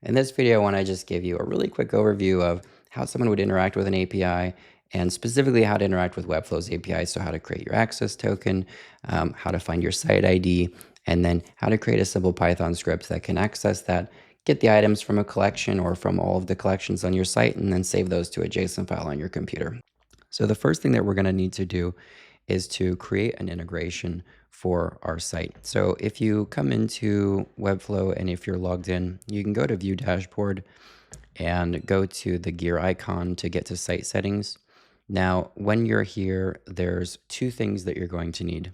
In this video, I want to just give you a really quick overview of how someone would interact with an API and specifically how to interact with Webflow's API. So how to create your access token, how to find your site ID, and then how to create a simple Python script that can access that, get the items from a collection or from all of the collections on your site, and then save those to a JSON file on your computer. So the first thing that we're going to need to do is to create an integration for our site. So if you come into Webflow and if you're logged in, you can go to View Dashboard and go to the gear icon to get to site settings. Now, when you're here, there's two things that you're going to need.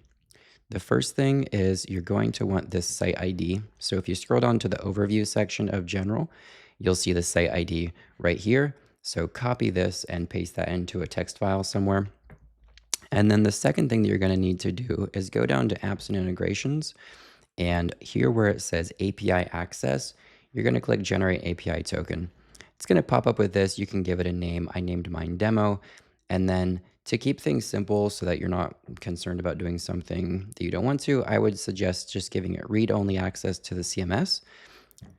The first thing is you're going to want this site ID. So if you scroll down to the overview section of general, you'll see the site ID right here. So copy this and paste that into a text file somewhere. And then the second thing that you're going to need to do is go down to apps and integrations. And here where it says API access, you're going to click generate API token. It's going to pop up with this. You can give it a name. I named mine demo. And then to keep things simple so that you're not concerned about doing something that you don't want to, I would suggest just giving it read-only access to the CMS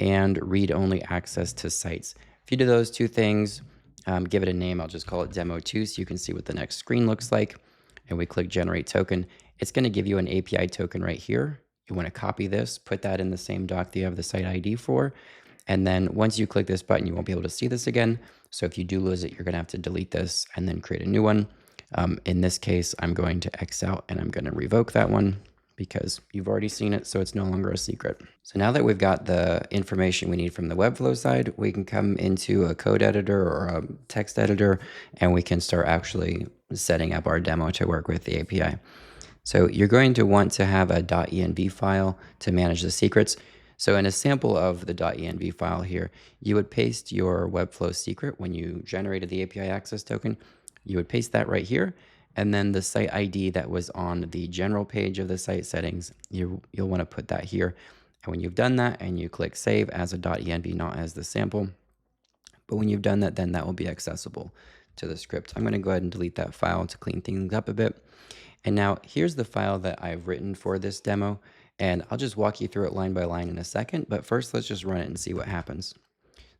and read-only access to sites. If you do those two things, give it a name. I'll just call it demo 2 so you can see what the next screen looks like. And we click generate token. It's going to give you an API token right here. You want to copy this, put that in the same doc that you have the site ID for. And then once you click this button, you won't be able to see this again. So if you do lose it, you're going to have to delete this and then create a new one. In this case, I'm going to X out and I'm going to revoke that one because you've already seen it, so it's no longer a secret. So now that we've got the information we need from the Webflow side, we can come into a code editor or a text editor, and we can start actually setting up our demo to work with the API. So you're going to want to have a .env file to manage the secrets. So in a sample of the .env file here, you would paste your Webflow secret when you generated the API access token. You would paste that right here. And then the site ID that was on the general page of the site settings, you'll want to put that here. And when you've done that and you click save as a .env, not as the sample, but when you've done that, then that will be accessible to the script. I'm going to go ahead and delete that file to clean things up a bit. And now here's the file that I've written for this demo. And I'll just walk you through it line by line in a second. But first, let's just run it and see what happens.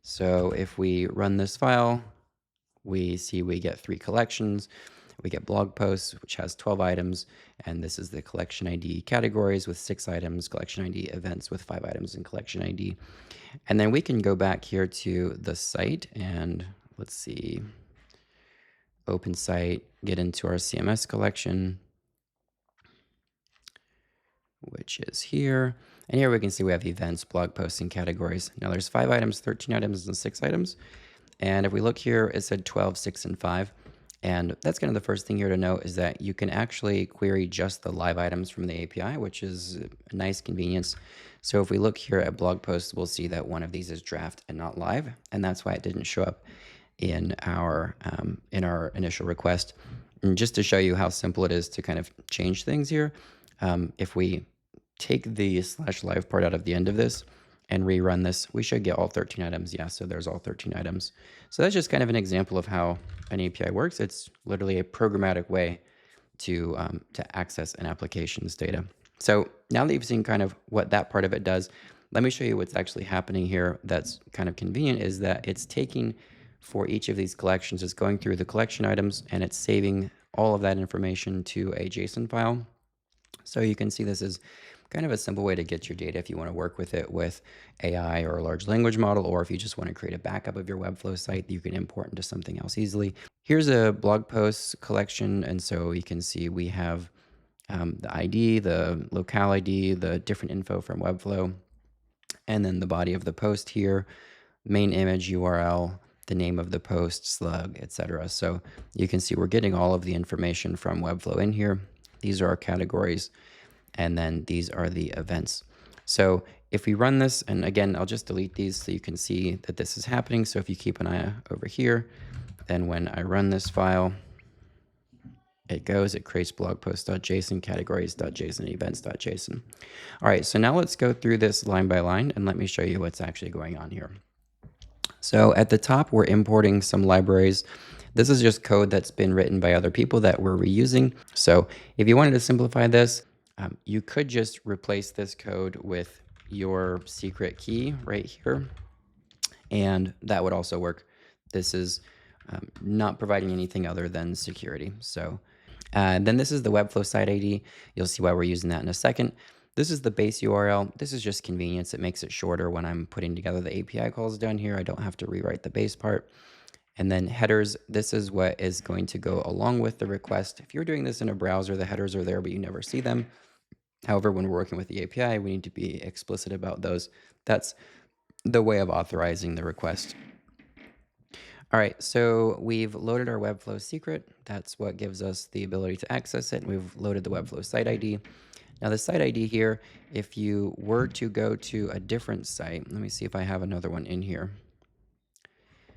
So if we run this file, we see we get 3 collections. We get blog posts, which has 12 items, and this is the collection ID categories with 6 items, collection ID events with 5 items, and collection ID. And then we can go back here to the site and let's see, open site, get into our CMS collection, which is here. And here we can see we have events, blog posts, and categories. Now there's 5 items, 13 items, and 6 items. And if we look here, it said 12, 6, and 5. And that's kind of the first thing here to note is that you can actually query just the live items from the API, which is a nice convenience. So if we look here at blog posts, we'll see that one of these is draft and not live. And that's why it didn't show up in our initial request. And just to show you how simple it is to kind of change things here, if we take the /live part out of the end of this and rerun this, we should get all 13 items. Yeah, so there's all 13 items. So that's just kind of an example of how an API works. It's literally a programmatic way to access an application's data. So now that you've seen kind of what that part of it does, let me show you what's actually happening here that's kind of convenient is that it's taking for each of these collections, it's going through the collection items and it's saving all of that information to a JSON file. So you can see this is kind of a simple way to get your data if you want to work with it with AI or a large language model, or if you just want to create a backup of your Webflow site that you can import into something else easily. Here's a blog post collection, and so you can see we have the ID, the locale ID, the different info from Webflow, and then the body of the post here, main image URL, the name of the post, slug, etc. So you can see we're getting all of the information from Webflow in here. These are our categories. And then these are the events. So if we run this, and again, I'll just delete these so you can see that this is happening. So if you keep an eye over here, then when I run this file, it creates blog post.json, categories.json, events.json. All right, so now let's go through this line by line and let me show you what's actually going on here. So at the top, we're importing some libraries. This is just code that's been written by other people that we're reusing. So if you wanted to simplify this, you could just replace this code with your secret key right here. And that would also work. This is not providing anything other than security. So then this is the Webflow site ID. You'll see why we're using that in a second. This is the base URL. This is just convenience. It makes it shorter when I'm putting together the API calls down here. I don't have to rewrite the base part. And then headers, this is what is going to go along with the request. If you're doing this in a browser, the headers are there, but you never see them. However, when we're working with the API, we need to be explicit about those. That's the way of authorizing the request. All right, so we've loaded our Webflow secret. That's what gives us the ability to access it. We've loaded the Webflow site ID. Now the site ID here, if you were to go to a different site, let me see if I have another one in here.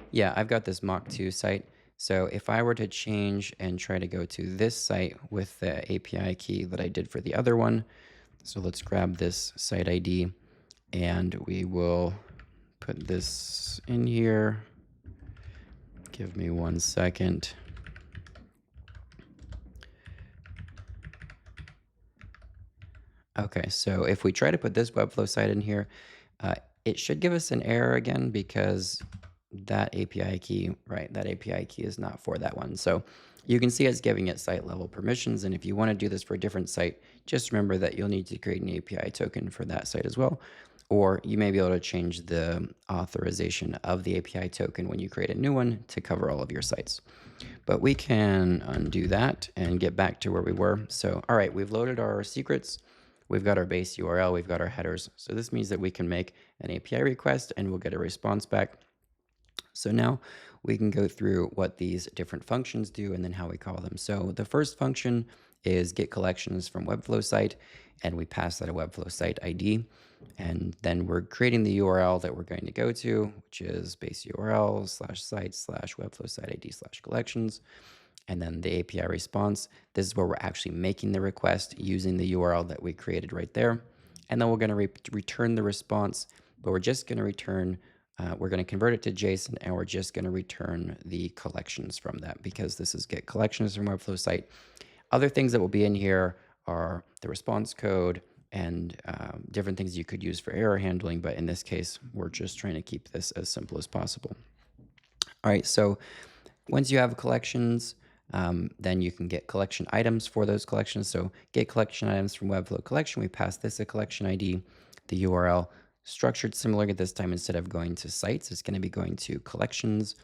Yeah, I've got this Mach2 site. So if I were to change and try to go to this site with the API key that I did for the other one, so let's grab this site ID and we will put this in here. Give me 1 second. Okay, so if we try to put this Webflow site in here, it should give us an error again because that API key, right, that API key is not for that one. So you can see it's giving it site level permissions. And if you want to do this for a different site, just remember that you'll need to create an API token for that site as well. Or you may be able to change the authorization of the API token when you create a new one to cover all of your sites. But we can undo that and get back to where we were. So, all right, we've loaded our secrets. We've got our base URL, we've got our headers. So this means that we can make an API request and we'll get a response back. So now we can go through what these different functions do and then how we call them. So the first function is get collections from Webflow site, and we pass that a Webflow site ID. And then we're creating the URL that we're going to go to, which is base URL /site /Webflow site ID /collections. And then the API response, this is where we're actually making the request using the URL that we created right there. And then we're going to return the response, but we're just going to return, we're going to convert it to JSON, and we're just going to return the collections from that because this is get collections from Webflow site. Other things that will be in here are the response code and different things you could use for error handling. But in this case, we're just trying to keep this as simple as possible. All right, so once you have collections, then you can get collection items for those collections. So get collection items from Webflow collection. We pass this a collection ID, the URL structured similarly this time. Instead of going to sites, it's going to be going to collections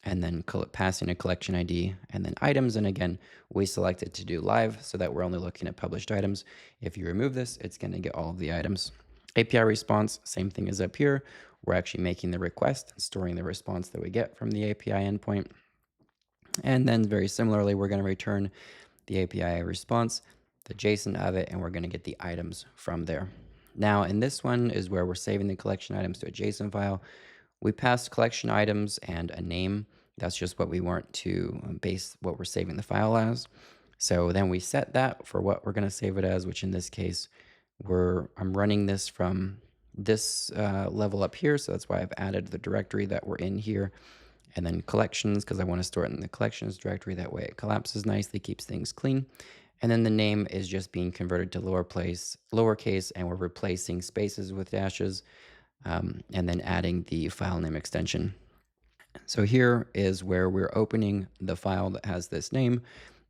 and then passing a collection ID and then items. And again, we selected to do live so that we're only looking at published items. If you remove this, it's going to get all of the items. API response, same thing as up here. We're actually making the request and storing the response that we get from the API endpoint. And then very similarly, we're going to return the API response, the JSON of it, and we're going to get the items from there. Now, in this one is where we're saving the collection items to a JSON file. We passed collection items and a name. That's just what we want to base what we're saving the file as. So then we set that for what we're going to save it as, which in this case, I'm running this from this level up here. So that's why I've added the directory that we're in here. And then collections, because I want to store it in the collections directory. That way it collapses nicely, keeps things clean. And then the name is just being converted to lowercase, and we're replacing spaces with dashes, and then adding the file name extension. So here is where we're opening the file that has this name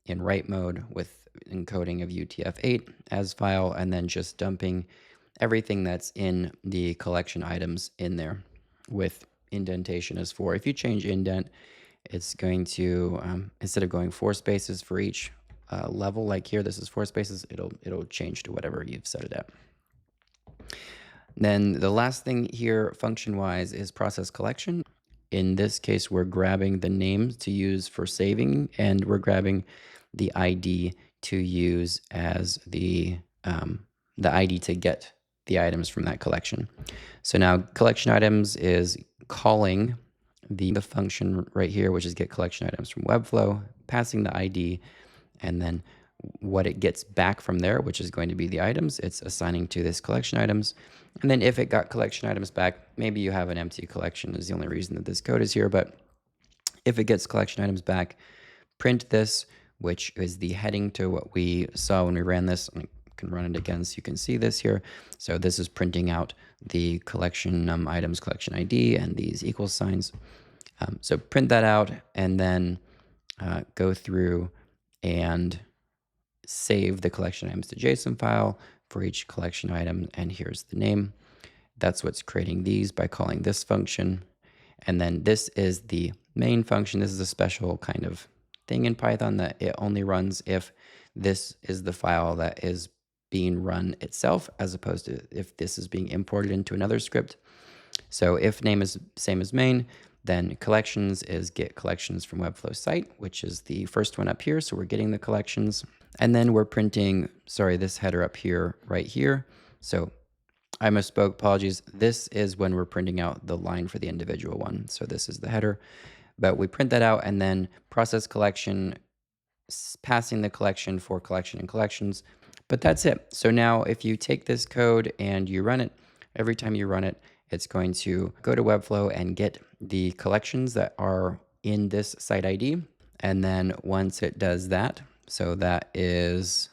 in write mode with encoding of UTF-8 as file, and then just dumping everything that's in the collection items in there with indentation as 4. If you change indent, it's going to, instead of going 4 spaces for each level, like here, this is 4 spaces, it'll change to whatever you've set it at. Then the last thing here, function-wise, is process collection. In this case, we're grabbing the names to use for saving, and we're grabbing the ID to use as the ID to get the items from that collection. So now collection items is calling the function right here, which is get collection items from Webflow, passing the ID, and then what it gets back from there, which is going to be the items, it's assigning to this collection items. And then if it got collection items back, maybe you have an empty collection is the only reason that this code is here, but if it gets collection items back, print this, which is the heading to what we saw when we ran this. I'm can run it again so you can see this here. So this is printing out the collection items collection ID and these equal signs. So print that out and then go through and save the collection items to JSON file for each collection item. And here's the name. That's what's creating these by calling this function. And then this is the main function. This is a special kind of thing in Python that it only runs if this is the file that is being run itself, as opposed to if this is being imported into another script. So if name is same as main, then collections is get collections from Webflow site, which is the first one up here. So we're getting the collections. And then we're printing, sorry, this header up here, right here. So I misspoke, apologies. This is when we're printing out the line for the individual one. So this is the header, but we print that out and then process collection, passing the collection for collection and collections. But that's it. So now if you take this code and you run it, every time you run it, it's going to go to Webflow and get the collections that are in this site ID. And then once it does that, so that is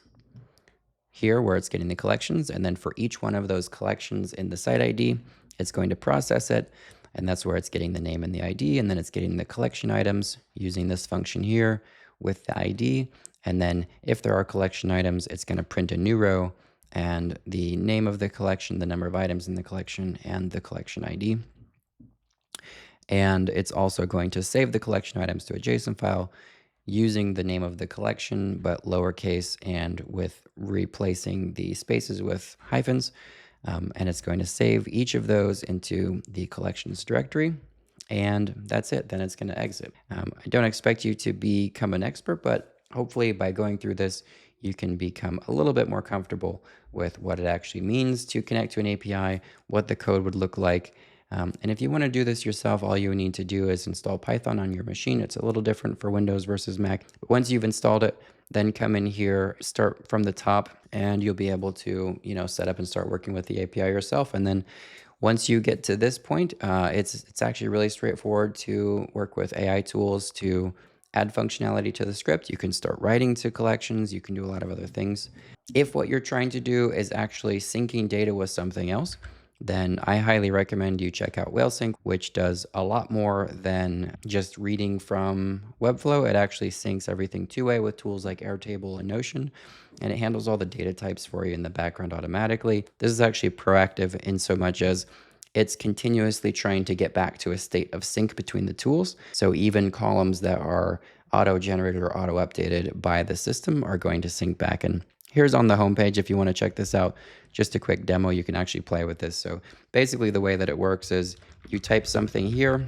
here where it's getting the collections. And then for each one of those collections in the site ID, it's going to process it. And that's where it's getting the name and the ID. And then it's getting the collection items using this function here with the ID. And then if there are collection items, it's going to print a new row and the name of the collection, the number of items in the collection, and the collection ID. And it's also going to save the collection items to a JSON file using the name of the collection, but lowercase and with replacing the spaces with hyphens. And it's going to save each of those into the collections directory. And that's it. Then it's going to exit. I don't expect you to become an expert, but hopefully by going through this, you can become a little bit more comfortable with what it actually means to connect to an API, what the code would look like. And if you want to do this yourself, all you need to do is install Python on your machine. It's a little different for Windows versus Mac. But once you've installed it, then come in here, start from the top, and you'll be able to, set up and start working with the API yourself. And then once you get to this point, it's actually really straightforward to work with AI tools to add functionality to the script. You can start writing to collections. You can do a lot of other things. If what you're trying to do is actually syncing data with something else, then I highly recommend you check out WhaleSync, which does a lot more than just reading from Webflow. It actually syncs everything two-way with tools like Airtable and Notion, and it handles all the data types for you in the background automatically. This is actually proactive in so much as it's continuously trying to get back to a state of sync between the tools. So even columns that are auto-generated or auto-updated by the system are going to sync back. And here's on the homepage, if you want to check this out, just a quick demo, you can actually play with this. So basically the way that it works is you type something here,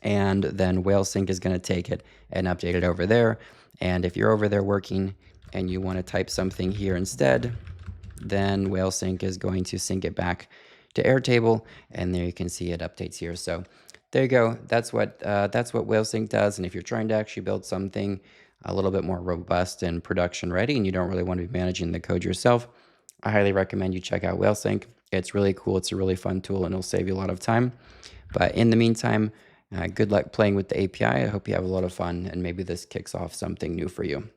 and then WhaleSync is going to take it and update it over there. And if you're over there working and you want to type something here instead, then WhaleSync is going to sync it back to Airtable, and there you can see it updates here. So there you go. That's what WhaleSync does. And if you're trying to actually build something a little bit more robust and production ready, and you don't really want to be managing the code yourself, I highly recommend you check out WhaleSync. It's really cool. It's a really fun tool, and it'll save you a lot of time. But in the meantime, good luck playing with the API. I hope you have a lot of fun, and maybe this kicks off something new for you.